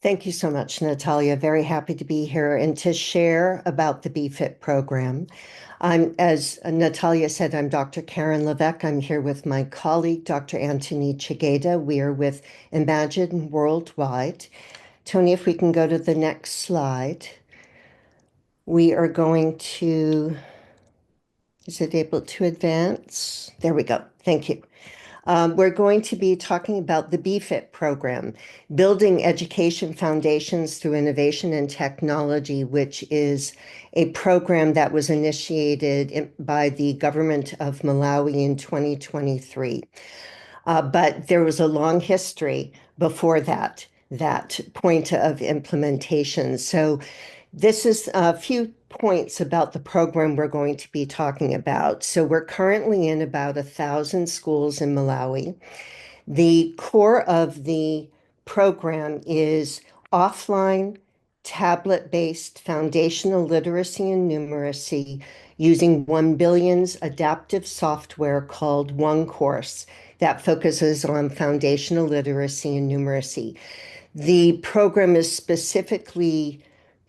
Thank you so much, Natalia. Very happy to be here and to share about the BFIT program. As Natalia said, I'm Dr. Karen Levesque. I'm here with my colleague, Dr. Antonie Chigeda. We are with Imagine Worldwide. Tony, if we can go to the next slide. We are going to, is it able to advance? There we go. Thank you. We're going to be talking about the BFIT program, Building Education Foundations Through Innovation and Technology, which is a program that was initiated by the government of Malawi in 2023. But there was a long history before that point of implementation. So this is a few points about the program we're going to be talking about. So we're currently in about 1,000 schools in Malawi. The core of the program is offline, tablet-based foundational literacy and numeracy using 1 Billion's adaptive software called One Course that focuses on foundational literacy and numeracy. The program is specifically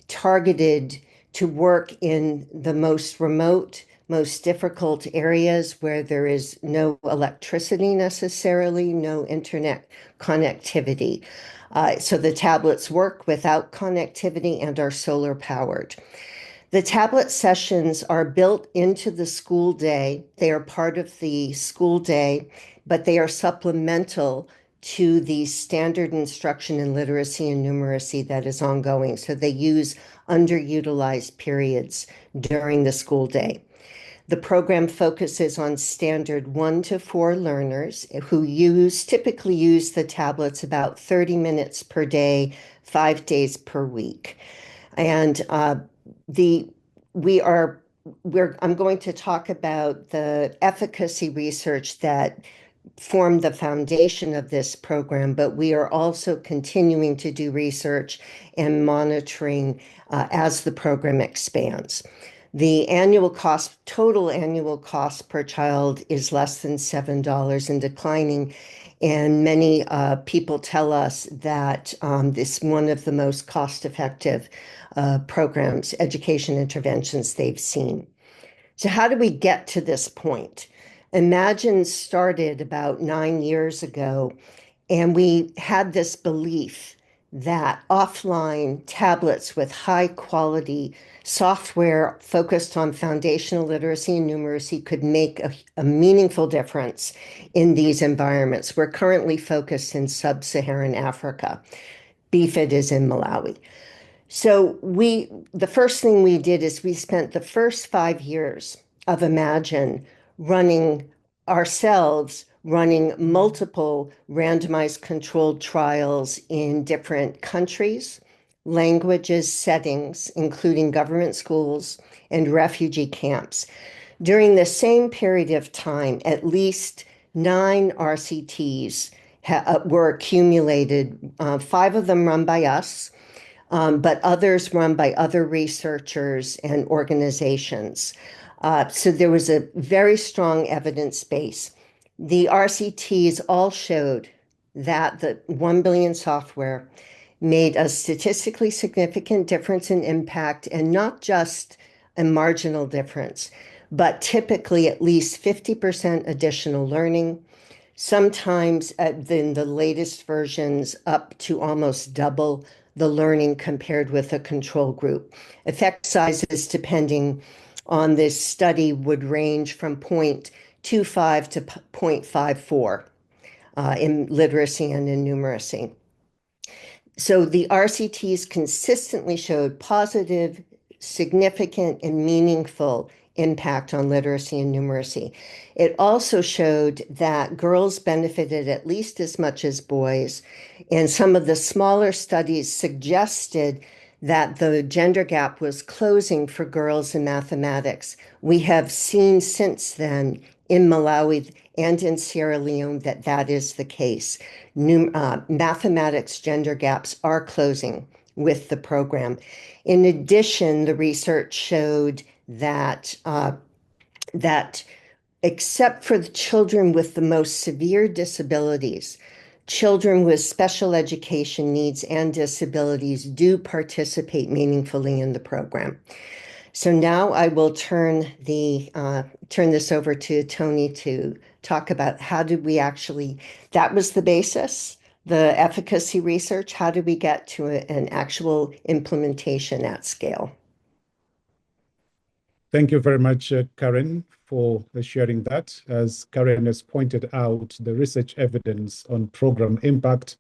targeted to work in the most remote, most difficult areas where there is no electricity necessarily, no internet connectivity. So the tablets work without connectivity and are solar powered. The tablet sessions are built into the school day. They are part of the school day, but they are supplemental to the standard instruction in literacy and numeracy that is ongoing. So they use underutilized periods during the school day. The program focuses on standard 1 to 4 learners who typically use the tablets about 30 minutes per day, 5 days per week. And the we are I'm going to talk about the efficacy research that formed the foundation of this program, but we are also continuing to do research and monitoring as the program expands. The total annual cost per child is less than $7 and declining. And many people tell us that this is one of the most cost-effective programs, education interventions they've seen. So how do we get to this point? Imagine started about 9 years ago, and we had this belief that offline tablets with high quality software focused on foundational literacy and numeracy could make a meaningful difference in these environments. We're currently focused in sub-Saharan Africa. BFIT is in Malawi. So the first thing we did is we spent the first 5 years of Imagine running multiple randomized controlled trials in different countries, languages, settings, including government schools and refugee camps. During the same period of time, at least 9 RCTs were accumulated, 5 of them run by us, but others run by other researchers and organizations. So there was a very strong evidence base. The RCTs all showed that the 1 Billion software made a statistically significant difference in impact, and not just a marginal difference, but typically at least 50% additional learning, sometimes in the latest versions up to almost double the learning compared with a control group. Effect sizes, depending on this study, would range from 0.25 to 0.54 in literacy and in numeracy. So the RCTs consistently showed positive, significant, and meaningful impact on literacy and numeracy. It also showed that girls benefited at least as much as boys, and some of the smaller studies suggested that the gender gap was closing for girls in mathematics. We have seen since then in Malawi and in Sierra Leone that is the case. Mathematics gender gaps are closing with the program. In addition, the research showed that except for the children with the most severe disabilities, children with special education needs and disabilities do participate meaningfully in the program. So now I will turn this over to Tony to talk about how did we actually, that was the basis, the efficacy research, how did we get to an actual implementation at scale? Thank you very much, Karen, for sharing that. As Karen has pointed out, the research evidence on program impact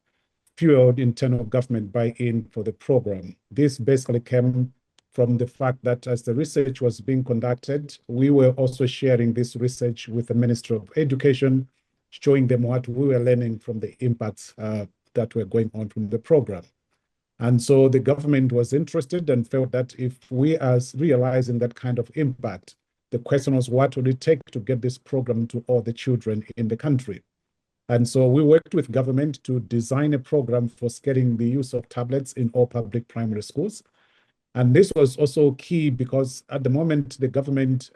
fueled internal government buy-in for the program. This basically came from the fact that as the research was being conducted, we were also sharing this research with the Ministry of Education, showing them what we were learning from the impacts that were going on from the program. And so the government was interested and felt that if we are realizing that kind of impact, the question was, what would it take to get this program to all the children in the country? And so we worked with government to design a program for scaling the use of tablets in all public primary schools. And this was also key because at the moment, the government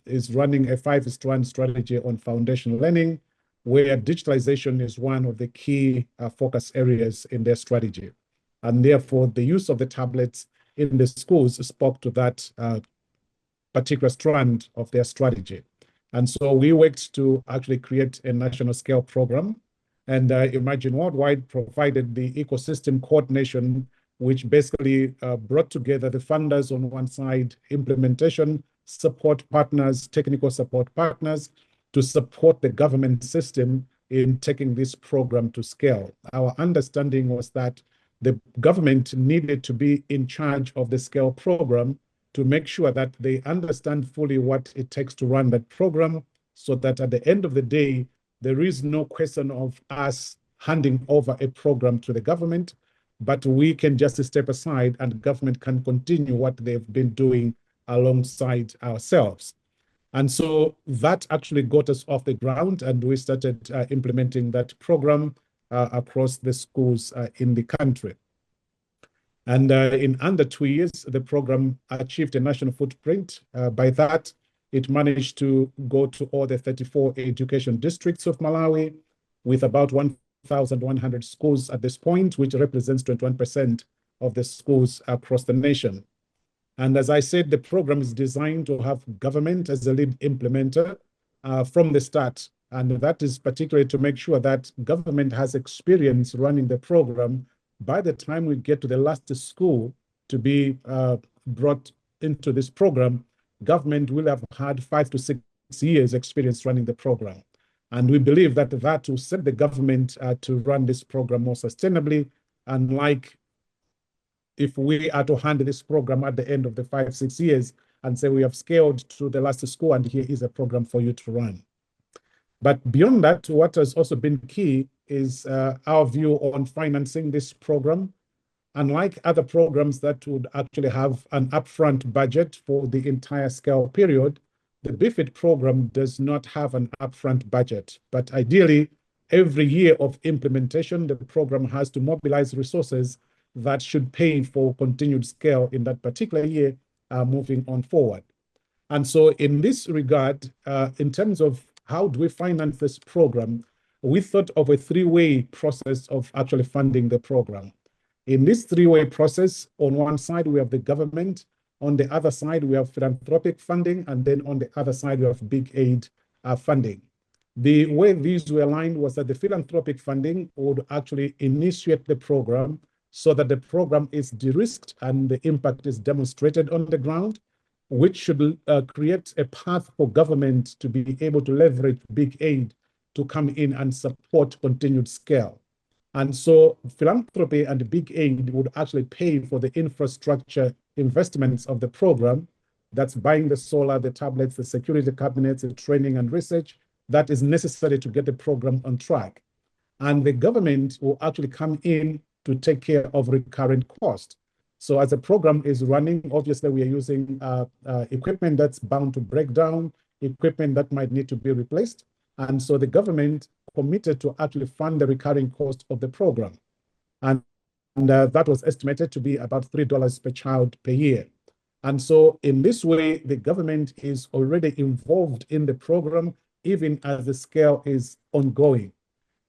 is running a 5-strand strategy on foundation learning, where digitalization is one of the key focus areas in their strategy. And therefore, the use of the tablets in the schools spoke to that particular strand of their strategy. And so we worked to actually create a national scale program. And Imagine Worldwide provided the ecosystem coordination, which basically brought together the funders on one side, implementation support partners, technical support partners, to support the government system in taking this program to scale. Our understanding was that the government needed to be in charge of the scale program to make sure that they understand fully what it takes to run that program, so that at the end of the day, there is no question of us handing over a program to the government, but we can just step aside and government can continue what they've been doing alongside ourselves. And so that actually got us off the ground, and we started implementing that program across the schools in the country. And in under 2 years, the program achieved a national footprint. By that, it managed to go to all the 34 education districts of Malawi, with about 1,100 schools at this point, which represents 21% of the schools across the nation. And as I said, the program is designed to have government as the lead implementer from the start. And that is particularly to make sure that government has experience running the program. By the time we get to the last school to be brought into this program, government will have had 5 to 6 years experience running the program. And we believe that that will set the government to run this program more sustainably, unlike if we are to hand this program at the end of the 5, 6 years and say we have scaled to the last school and here is a program for you to run. But beyond that, what has also been key is our view on financing this program. Unlike other programs that would actually have an upfront budget for the entire scale period, the BFIT program does not have an upfront budget. But ideally, every year of implementation, the program has to mobilize resources that should pay for continued scale in that particular year moving on forward. And so in this regard, in terms of how do we finance this program, we thought of a 3-way process of actually funding the program. In this 3-way process, on one side, we have the government. On the other side, we have philanthropic funding. And then on the other side, we have big aid funding. The way these were aligned was that the philanthropic funding would actually initiate the program so that the program is de-risked and the impact is demonstrated on the ground, which should create a path for government to be able to leverage big aid to come in and support continued scale. And so philanthropy and big aid would actually pay for the infrastructure investments of the program. That's buying the solar, the tablets, the security cabinets, the training and research that is necessary to get the program on track. And the government will actually come in to take care of recurrent cost. So as the program is running, obviously we are using equipment that's bound to break down, equipment that might need to be replaced. And so the government committed to actually fund the recurring cost of the program. And that was estimated to be about $3 per child per year. And so in this way, the government is already involved in the program, even as the scale is ongoing.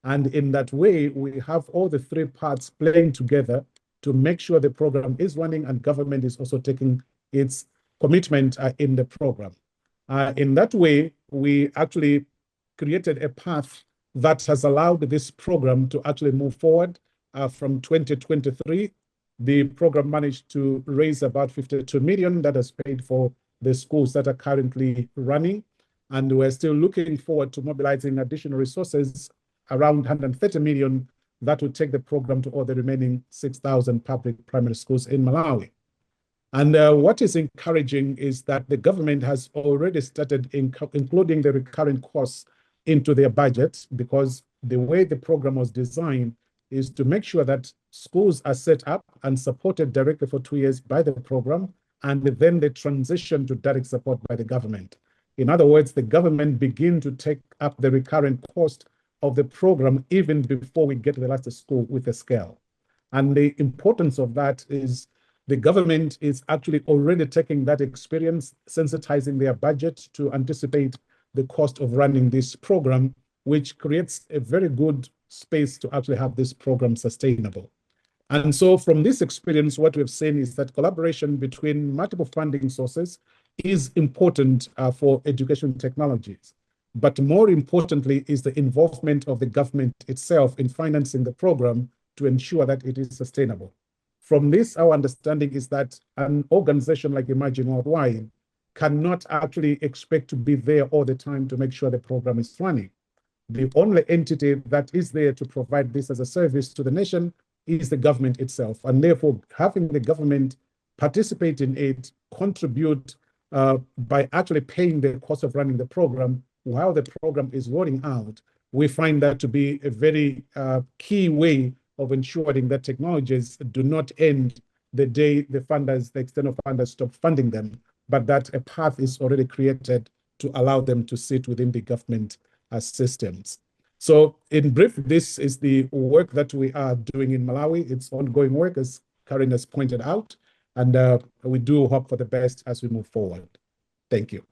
And in that way, we have all the three parts playing together to make sure the program is running and government is also taking its commitment in the program. In that way, we actually created a path that has allowed this program to actually move forward. From 2023, the program managed to raise about 52 million that has paid for the schools that are currently running. And we're still looking forward to mobilizing additional resources around 130 million that will take the program to all the remaining 6,000 public primary schools in Malawi. And what is encouraging is that the government has already started including the recurring costs into their budget, because the way the program was designed is to make sure that schools are set up and supported directly for 2 years by the program, and then they transition to direct support by the government. In other words, the government begin to take up the recurrent cost of the program even before we get to the last school with a scale. And the importance of that is the government is actually already taking that experience, sensitizing their budget to anticipate the cost of running this program, which creates a very good space to actually have this program sustainable. And so from this experience, what we've seen is that collaboration between multiple funding sources is important for education technologies. But more importantly is the involvement of the government itself in financing the program to ensure that it is sustainable. From this, our understanding is that an organization like Imagine Worldwide cannot actually expect to be there all the time to make sure the program is running. The only entity that is there to provide this as a service to the nation is the government itself. And therefore, having the government participate in it, contribute by actually paying the cost of running the program while the program is rolling out, we find that to be a very key way of ensuring that technologies do not end the day the funders, the external funders, stop funding them, but that a path is already created to allow them to sit within the government systems. So in brief, this is the work that we are doing in Malawi. It's ongoing work, as Karen has pointed out, and we do hope for the best as we move forward. Thank you.